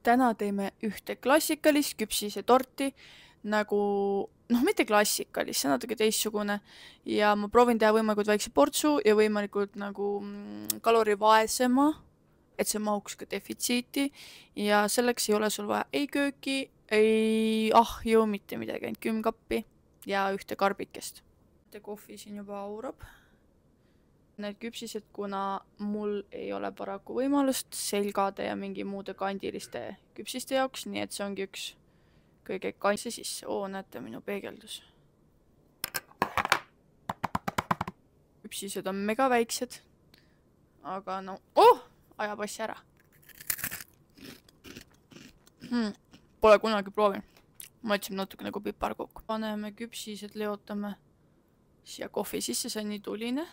Täna teeme ühte klassikalist küpsisetorti, nagu mitte klassikalist, see on natuke teistsugune ja ma proovin teha võimalikult väikse portsu ja võimalikult nagu kalorivaesema, et see mahuks ka defitsiiti ja selleks ei ole sul vaja ei kööki, ei ahju, mitte midagi, ainult külmkappi ja ühte karbikest. Kohvi siin juba aurab. Need küpsised, kuna mul ei ole paraku võimalust selgade ja mingi muude kandiliste küpsiste jaoks, nii et see ongi üks kõige kandse sisse. Näete minu peegeldus. Küpsised on mega väiksed, aga ajab asja ära. Pole kunagi proovin. Maitseb natuke nagu piparkukk. Paneme küpsised, leotame siia kohvi sisse, see on nii tuline.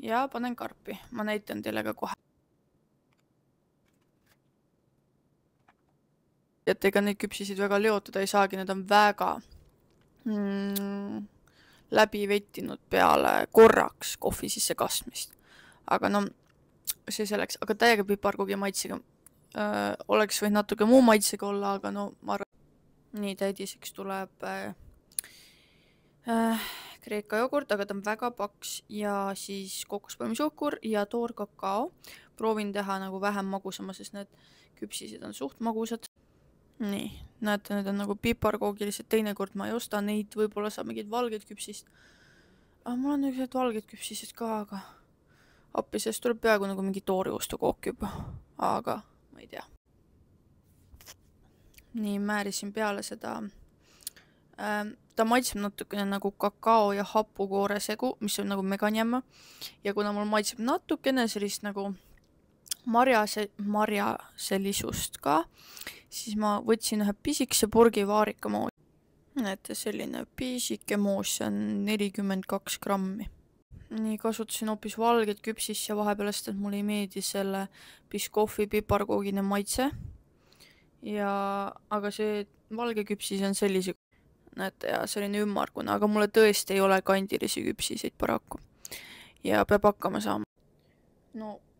Ja panen karpi. Ma näitan teile ka kohe. Et ega neid küpsisid väga leotada ei saagi, need on väga läbi vettinud peale korraks kohvi sisse kastmist. Aga see selleks. Aga täiega piparkuki maitsega. Oleks võinud natuke muu maitsega olla, aga ma arvan. Nii täidiseks tuleb kreeka jogurt, aga ta on väga paks ja siis kokospalmisuhkur ja toorkakao. Proovin teha nagu vähem magusama, sest need küpsised on suht magusad. Nii, näete, need on nagu piparkoogilised, teinekord ma ei osta neid, võib-olla saab mingid valged küpsist. Mul on üks valged küpsised ka, aga appi, sest tuleb peaaegu nagu mingi toorjuustukook juba, aga ma ei tea. Nii, määrisin peale seda. Ta maitseb natukene nagu kakao ja hapukoore segu, mis on nagu meganjämma. Ja kuna mul maitseb natukene sellist nagu marjaselisust ka, siis ma võtsin ühe pisikese purgi vaarika moos. Näete, selline pisike moos, see on 42 grammi. Nii, kasutasin hoopis valget küpsist ja vahepealest, et mulle ei meedi selle biskoffi piparkoogine maitse. Aga see valge küpsis on sellise, näete, ja selline ümmargune, aga mulle tõesti ei ole kandilisi küpsiseid paraku. Ja peab hakkama saama.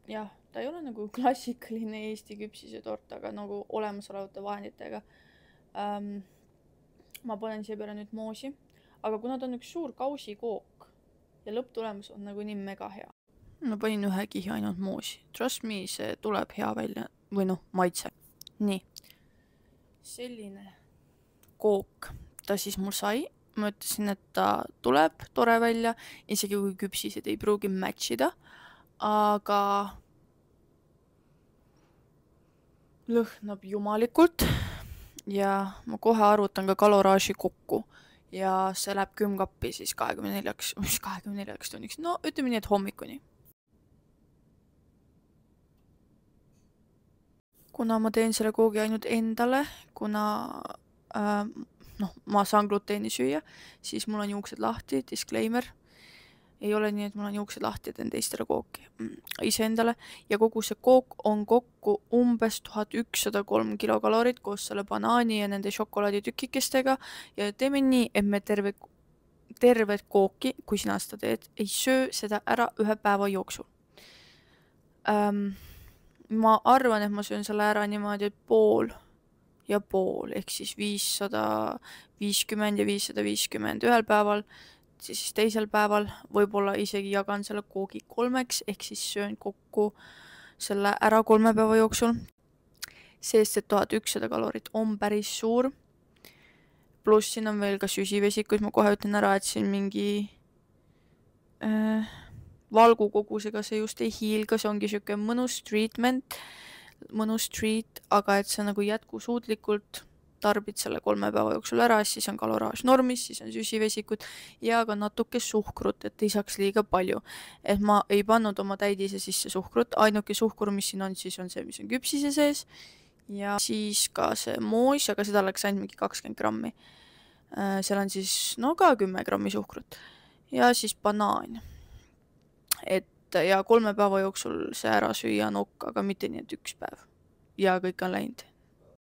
Jah, ta ei ole nagu klassikaline Eesti küpsise tort, aga nagu olemasolevate vahenditega. Ma panen siia peale nüüd moosi, aga kuna ta on üks suur kausikook ja lõpptulemus on nagu nii mega hea. Ma panin ühe kihi ainult moosi. Trust me, see tuleb hea välja või maitse. Nii. Selline kook ta siis mul sai. Ma ütlesin, et ta tuleb tore välja, isegi kui küpsised ei pruugi matchida, aga lõhnab jumalikult ja ma kohe arvutan ka kaloraaži kokku ja see läheb külmkappi siis 24 tunniks. Ütleme nii, et hommikuni. Kuna ma teen selle koogi ainult endale, kuna ma saan gluteeni süüa, siis mul on juuksed lahti, disclaimer. Ei ole nii, et mul on juuksed lahti ja teen teistele kooki ise endale. Ja kogu see kook on kokku umbes 1103 kilokalorit koos selle banaani ja nende šokolaaditükikestega. Ja teeme nii, et me tervet kooki, kui sina seda teed, ei söö seda ära ühe päeva jooksul. Ma arvan, et ma söön selle ära niimoodi, et pool ja pool, ehk siis 550 ja 550 ühel päeval, siis teisel päeval võib-olla isegi jagan selle koogi 3, ehk siis söön kokku selle ära 3 päeva jooksul. Sest et 1100 kalorit on päris suur. Pluss siin on veel ka süsivesikud, ma kohe ütlen ära, et siin mingi valgukogusega see just ei hiilga, see ongi siuke mõnus treatment, mõnus treat, aga et see nagu jätkusuutlikult tarbid selle 3 päeva jooksul ära, siis on kaloraaž normis, siis on süsivesikud ja ka natuke suhkrut, et ei saaks liiga palju. Et ma ei pannud oma täidise sisse suhkrut, ainuke suhkur, mis siin on, siis on see, mis on küpsise sees ja siis ka see moos, aga seda läks ainult mingi 20 grammi. Seal on siis ka 10 grammi suhkrut ja siis banaan. Ja 3 päeva jooksul see ära süüa nokk, aga mitte nii, et 1 päev. Ja kõik on läinud